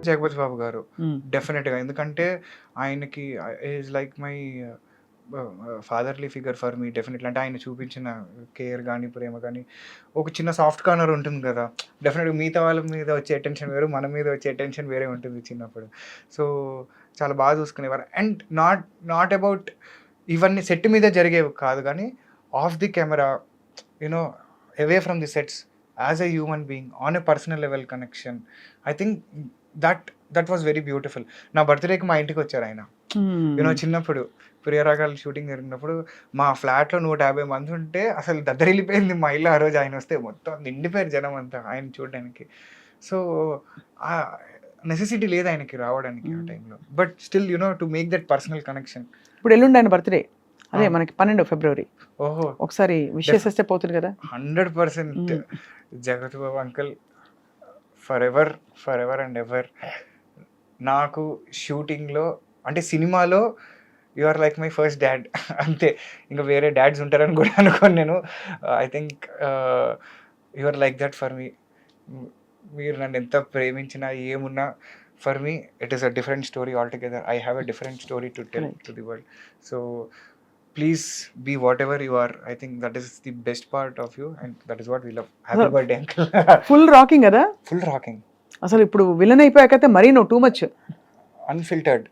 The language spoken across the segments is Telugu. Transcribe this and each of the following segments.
జగపతి బాబు గారు డెఫినెట్గా. ఎందుకంటే ఆయనకి is like my fatherly figure for me definitely. అంటే ఆయన చూపించిన కేర్ కానీ, ప్రేమ కానీ, ఒక చిన్న సాఫ్ట్ కార్నర్ ఉంటుంది కదా! డెఫినెట్గా మిగతా వాళ్ళ మీద వచ్చే అటెన్షన్ వేరు, మన మీద వచ్చే అటెన్షన్ వేరే ఉంటుంది చిన్నప్పుడు. సో చాలా బాగా చూసుకునేవారు. అండ్ నాట్ అబౌట్ ఇవన్నీ సెట్ మీద జరిగేవి కాదు కానీ, of the camera, you know away from the sets, as a human being on a personal level connection. I think that was very beautiful. నా బర్త్డేకి మా ఇంటికి వచ్చారు ఆయన. యూనో చిన్నప్పుడు ప్రియరాగాలు షూటింగ్ జరిగినప్పుడు మా ఫ్లాట్లో 150 మంది ఉంటే అసలు దద్దరిల్లిపోయింది మా ఇల్లు. ఆ రోజు ఆయన వస్తే మొత్తం నిండిపోయారు జనం అంతా ఆయన చూడడానికి. సో ఆ నెసెసిటీ లేదు ఆయనకి రావడానికి ఆ టైంలో. But still to make that personal connection. ఇప్పుడు ఎల్లుండి ఆయన బర్త్డే, అదే మనకి 12 ఫిబ్రవరి. ఓహో, ఒకసారి విష్ చేసేస్తే పోతుంది కదా. 100% Jagapathi Babu uncle forever and ever. నాకు షూటింగ్లో అంటే సినిమాలో you are like my first dad అంతే. ఇంకా వేరే డాడ్స్ ఉంటారని కూడా అనుకోను నేను. I think you are like that for me. మీరు నన్ను ఎంత ప్రేమించినా ఏమున్నా, for me it is a different story altogether. I have a different story to tell to the world. So please be whatever you are. I think that is the best part of you and that is what we love. Happy birthday uncle. Full rocking కదా, ఫుల్ రాకింగ్. అసలు ఇప్పుడు విలన్ అయిపోయాకైతే మరీ నువ్వు టూ మచ్ అన్ఫిల్టర్డ్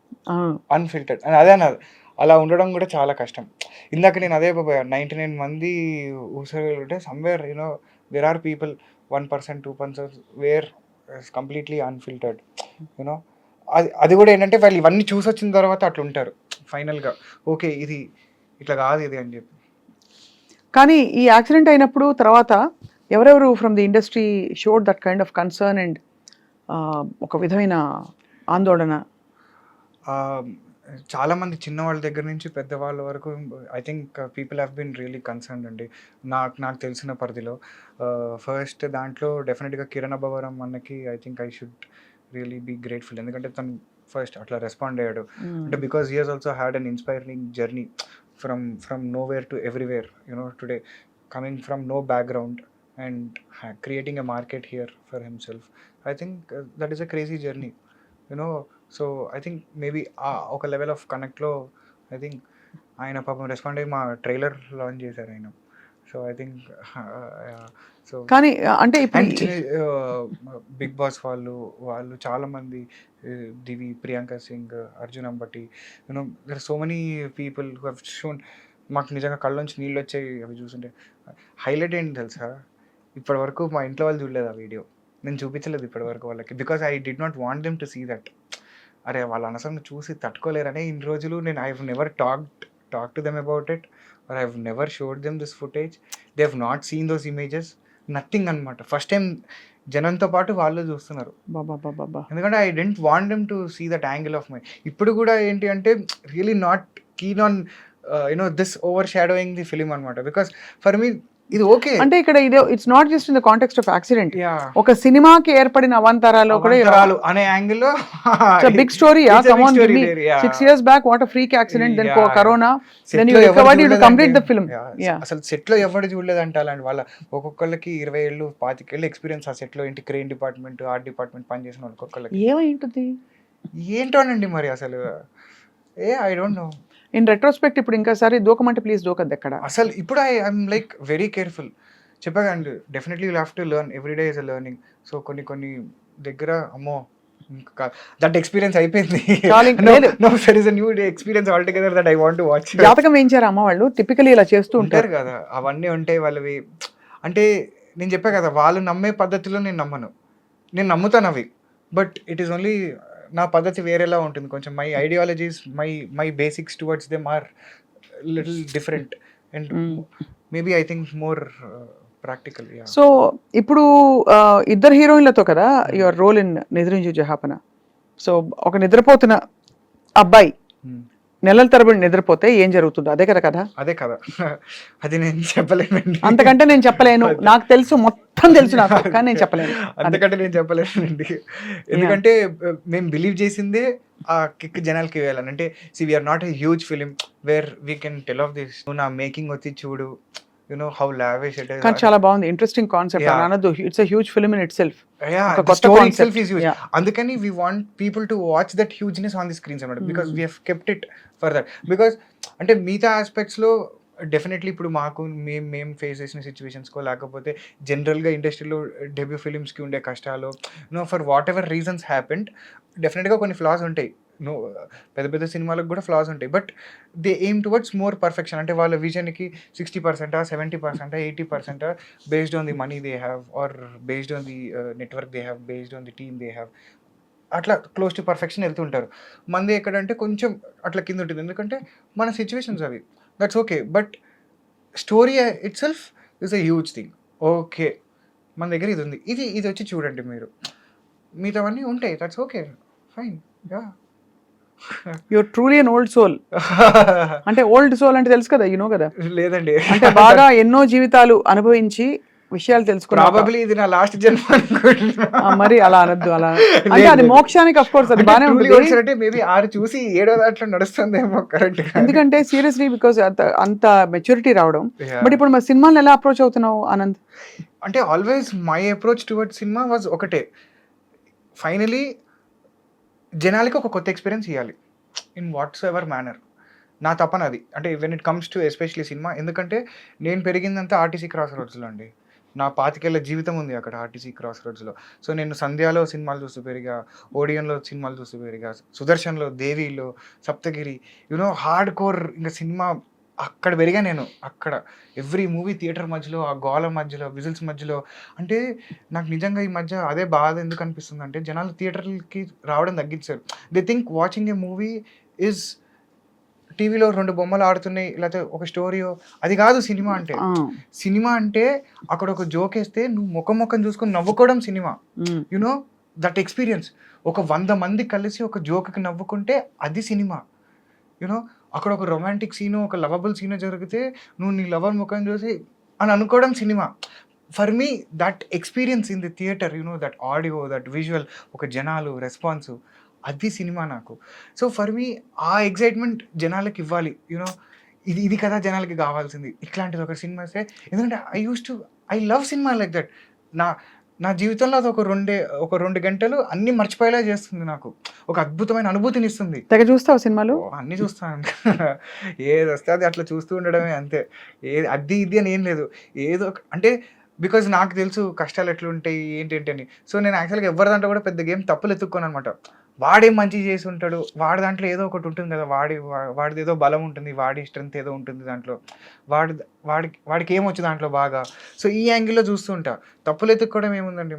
అండ్ అదే అన్నది. అలా ఉండడం కూడా చాలా కష్టం. ఇందాక నేను అదే 99 మంది ఊసలు ఉంటే somewhere there are people 1%, 2% were completely unfiltered. అది కూడా ఏంటంటే వాళ్ళు ఇవన్నీ చూసి వచ్చిన తర్వాత అట్లా ఉంటారు ఫైనల్గా. ఓకే ఇది ఇట్లా కాదు ఇది అని చెప్పి. కానీ ఈ యాక్సిడెంట్ అయినప్పుడు తర్వాత ఎవరెవరు from the industry showed that kind of concern and ఒక విధమైన ఆందోళన? చాలామంది చిన్నవాళ్ళ దగ్గర నుంచి పెద్దవాళ్ళ వరకు I think people have been really concerned అండి. నాకు తెలిసిన పరిధిలో ఫస్ట్ దాంట్లో డెఫినెట్గా కిరణ్ అబ్బవరం అన్నకి I think I should really be grateful. ఎందుకంటే తను ఫస్ట్ అట్లా రెస్పాండ్ అయ్యాడు. అంటే because he he's also had an inspiring journey from nowhere to everywhere. Today coming from no background and creating a market here for himself. I think that is a crazy journey. So I think maybe ఒక లెవెల్ ఆఫ్ కనెక్ట్లో ఐ థింక్ ఆయన పాపం రెస్పాండ్ అయ్యి మా ట్రైలర్ లాంచ్ చేశారు ఆయన. సో ఐ థింక్ సో కానీ అంటే బిగ్ బాస్ వాళ్ళు చాలామంది, Divi, Priyanka Singh, Arjun Ambati, there so many people who have shown. మాకు నిజంగా కళ్ళలోంచి నీళ్ళు వచ్చాయి అవి చూస్తుంటే. హైలైట్ ఏంటి తెలుసా, ఇప్పటి వరకు మా ఇంట్లో వాళ్ళు చూడలేదు ఆ వీడియో. నేను చూపించలేదు ఇప్పటివరకు వాళ్ళకి, because I did not want them to see that. అరే వాళ్ళు అనవసరంగా చూసి తట్టుకోలేరనే ఇన్ని రోజులు నేను I have never talk to them about it or I have never showed them this footage. They have not seen those images, nothing అనమాట. ఫస్ట్ టైం జనంతో పాటు వాళ్ళు చూస్తున్నారు. ఎందుకంటే I don't want them to see that angle of my. ఇప్పుడు కూడా ఏంటి అంటే really not keen on this overshadowing the film అనమాట. బికాస్ ఫర్ మీ ఇది ఓకే. అంటే ఇక్కడ ఇది it's not just in the context of accident. ఒక సినిమాకి ఏర్పడిన అవాంతరాలు కూడా అనే యాంగిల్లో big story. Come on, give me 6 years back what a freak accident, then corona, then you recovered, you complete the film. అసలు సెట్ లో ఎవరు చూడలేదు అంటే అలాంటి వాళ్ళ ఒక్కొక్కళ్ళకి 20 ఏళ్ళు 25 ఏళ్ళు ఎక్స్పీరియన్స్ ఆ సెట్ లో. ఏంటి క్రెయిన్ డిపార్ట్మెంట్, ఆర్ట్ డిపార్ట్మెంట్ పనిచేసిన వాళ్ళు ఒక్కొక్కళ్ళకి ఏమైంటుంది ఏంటోనండి మరి అసలు I don't know. In retrospect ఇప్పుడు ఇంకోసారి దూకమంటే ప్లీజ్ దూకద్దు ఎక్కడ. అసలు ఇప్పుడు ఐఎమ్ లైక్ వెరీ కేర్ఫుల్. చెప్పాకండి definitely you have to learn, every day is a learning. So కొన్ని దగ్గర అమ్మో దట్ ఎక్స్పీరియన్స్ అయిపోయింది. New experience all together that I want to watch. జాతకం వేయించారు అమ్మ వాళ్ళు, టిపికలీ ఇలా చేస్తూ ఉంటారు కదా, అవన్నీ ఉంటాయి వాళ్ళవి. అంటే నేను చెప్పా కదా, వాళ్ళు నమ్మే పద్ధతిలో నేను నమ్మను, నేను నమ్ముతాను అవి. బట్ ఇట్ ఈస్ ఓన్లీ నా పద్ధతి వేరేలా ఉంటుంది కొంచెం. My ideologies, my basics towards them are little different and maybe I think more practical. So ఇప్పుడు ఇద్దరు హీరోయిన్లతో కదా your role in Nidrinchu Jahapana. So ఒక నిద్రపోతున్న అబ్బాయి నెలల తరబడి నిద్రపోతే ఏం జరుగుతుందో అదే కదా కథ. అదే కదా, అది నేను చెప్పలేనండి. అంతకంటే నేను చెప్పలేను, నాకు తెలుసు, మొత్తం తెలుసు నాకు, కానీ నేను చెప్పలేను. అంతకంటే నేను చెప్పలేనండి. ఎందుకంటే మేము బిలీవ్ చేసిందే ఆ కిక్ జనాలకి వేయాలని. అంటే see we're not a huge film where we can tell of this. నా మేకింగ్ వచ్చి చూడు, హౌ లావిష్ ఇట్ కానీ ఇస్. చాలా బాగుంది, ఇంట్రెస్టింగ్ కాన్సెప్ట్ Yeah. అనొద్దు, it's a huge film in itself. ఒక The కొత్త story concept. itself is huge. అందుకని we want people to watch that hugeness on the screens అన్నమాట, because we have kept it for that. Because అంటే మిగతా ఆస్పెక్ట్స్లో డెఫినెట్లీ ఇప్పుడు మాకు మేము ఫేస్ చేసిన సిచ్యువేషన్స్కో లేకపోతే జనరల్గా ఇండస్ట్రీలో డెబ్యూ ఫిలిమ్స్కి ఉండే కష్టాలు, for what ever reasons happened, డెఫినెట్గా కొన్ని ఫ్లాస్ ఉంటాయి. పెద్ద పెద్ద సినిమాలకు కూడా ఫ్లాస్ ఉంటాయి, but they aim towards more perfection. అంటే వాళ్ళ విజన్కి 60%, 70%, 80% based on the money they have, or based on the network they have, based on the team they have, అట్లా క్లోజ్ టు పర్ఫెక్షన్ వెళ్తుంటారు. మంది ఎక్కడంటే కొంచెం అట్లా కింద ఉంటుంది, ఎందుకంటే మన సిచ్యువేషన్స్ అవి. That's okay, but story it self is a huge thing. Okay, మన దగ్గర ఇది ఉంది, ఇది వచ్చి చూడండి మీరు, మిగతావన్నీ ఉంటాయి, that's okay, fine. Yeah. You're truly an old soul. అంటే ఓల్డ్ సోల్ అంటే తెలుసు కదా, యూనో కదా, లేదండి, అంటే బాగా ఎన్నో జీవితాలు అనుభవించి విషయాలు తెలుసుకున్నా. ప్రాబబ్లీ ఇది నా లాస్ట్ జన్మ అనుకుంటున్నా. మరి అలా అనొద్దు, అలా అంటే అది మోక్షానికి అఫ్ కోర్స్ అది బానే ఉంటుంది. అంటే మేబీ 6 చూసి 7వ దాంట్లో నడుస్తుందేమో కరెక్ట్. ఎందుకంటే సీరియస్లీ బికాస్ అంత మెచ్యూరిటీ రావడం. బట్ ఇప్పుడు మరి సినిమాలను ఎలా అప్రోచ్ అవుతున్నావు ఆనంద్? అంటే always my approach towards cinema was ఒకటే, ఫైనలీ జనాలకి ఒక కొత్త ఎక్స్పీరియన్స్ ఇవ్వాలి ఇన్ వాట్స్ ఎవర్ మేనర్. నా తపన అది. అంటే when it comes to especially cinema, ఎందుకంటే నేను పెరిగిందంతా ఆర్టీసీ క్రాస్ రోడ్స్లో అండి. నా 25 ఏళ్ల జీవితం ఉంది అక్కడ ఆర్టీసీ క్రాస్ రోడ్స్లో. సో నేను సంధ్యాలో సినిమాలు చూస్తూ పెరిగా, ఓడియన్లో సినిమాలు చూస్తూ పెరిగా, సుదర్శన్లో, దేవిలో, సప్తగిరి, హార్డ్ కోర్ ఇంకా సినిమా అక్కడ పెరిగా నేను. అక్కడ ఎవ్రీ మూవీ థియేటర్ మధ్యలో, ఆ గోల మధ్యలో, విజిల్స్ మధ్యలో. అంటే నాకు నిజంగా ఈ మధ్య అదే బాధ ఎందుకు అనిపిస్తుంది అంటే, జనాలు థియేటర్లకి రావడం తగ్గించారు. They think watching a movie is టీవీలో 2 బొమ్మలు ఆడుతున్నాయి, లేకపోతే ఒక స్టోరీయో, అది కాదు సినిమా అంటే. సినిమా అంటే అక్కడ ఒక జోక్ వేస్తే నువ్వు ముఖం చూసుకొని నవ్వుకోవడం సినిమా. That experience. ఒక 100 మంది కలిసి ఒక జోక్కి నవ్వుకుంటే అది సినిమా. అక్కడ ఒక రొమాంటిక్ సీను, ఒక లవబుల్ సీను జరిగితే నువ్వు నీ లవర్ ముఖం చూసి అని అనుకోవడం cinema. For me that experience in the theatre, that audio, that visual, ఒక జనాలు రెస్పాన్సు, అది సినిమా నాకు. సో ఫర్ మీ ఆ ఎగ్జైట్మెంట్ జనాలకి ఇవ్వాలి. ఇది కదా జనాలకి కావాల్సింది, ఇట్లాంటిది ఒక సినిమా వస్తే. ఎందుకంటే I love cinema like that. నా జీవితంలో అది ఒక 2 గంటలు అన్నీ మర్చిపోయేలా చేస్తుంది నాకు. ఒక అద్భుతమైన అనుభూతిని ఇస్తుంది. తెగ చూస్తావు సినిమాలు? అన్నీ చూస్తాను. ఏది వస్తే అది అట్లా చూస్తూ ఉండడమే అంతే. అది ఇది అని ఏం లేదు. ఏదో అంటే బికాజ్ నాకు తెలుసు కష్టాలు ఎట్లుంటాయి ఏంటి అని. సో నేను యాక్చువల్గా ఎవరి దాంట్లో కూడా పెద్ద గేమ్ తప్పులు ఎత్తుక్కోను అనమాట. వాడేం మంచి చేసి ఉంటాడు, వాడి దాంట్లో ఏదో ఒకటి ఉంటుంది కదా, వాడిది ఏదో బలం ఉంటుంది, వాడి స్ట్రెంత్ ఏదో ఉంటుంది దాంట్లో, వాడికి ఏమొచ్చు దాంట్లో బాగా. సో ఈ యాంగిల్లో చూస్తూ ఉంటా. తప్పులు ఎత్తుక్కోవడం ఏముందండి,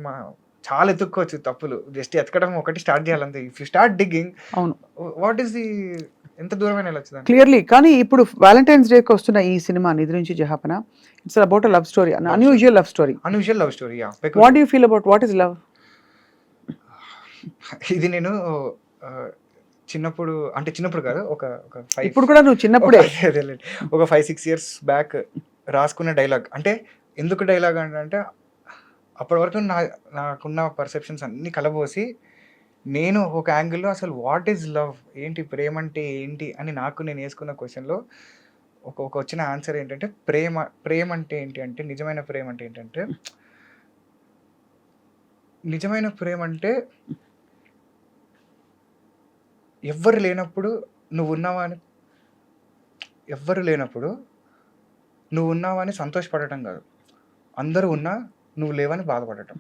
చాలా ఎత్తుక్కోవచ్చు తప్పులు, జస్ట్ ఎతకడం ఒకటి స్టార్ట్ చేయాలంతే. ఇఫ్ యూ స్టార్ట్ డిగ్గింగ్, అవును, వాట్ ఈస్ ది ఎంత దూరమైన వెళ్ళొచ్చు క్లియర్లీ. కానీ ఇప్పుడు వ్యాలంటైన్స్ డేకి వస్తున్న ఈ సినిమా Nidrinchi Jahapana, it's about a love story, unusual love story. Unusual love story. What do you feel about what is love? ఇది నేను చిన్నప్పుడు, అంటే చిన్నప్పుడు కాదు, ఒక ఇప్పుడు కూడా నువ్వు చిన్నప్పుడే ఒక 5-6 ఇయర్స్ బ్యాక్ రాసుకున్న డైలాగ్. అంటే ఎందుకు డైలాగ్ అంటే అప్పటి వరకు నాకున్న పర్సెప్షన్స్ అన్నీ కలబోసి నేను ఒక యాంగిల్లో అసలు వాట్ ఈజ్ లవ్, ఏంటి ప్రేమ అంటే ఏంటి అని నాకు నేను వేసుకున్న క్వశ్చన్లో ఒక వచ్చిన ఆన్సర్ ఏంటంటే, ప్రేమ అంటే ఏంటి అంటే, నిజమైన ప్రేమ అంటే ఏంటంటే, నిజమైన ప్రేమ అంటే ఎవ్వరు లేనప్పుడు నువ్వు ఉన్నావని సంతోషపడటం కాదు, అందరూ ఉన్నా నువ్వు లేవని బాధపడటం.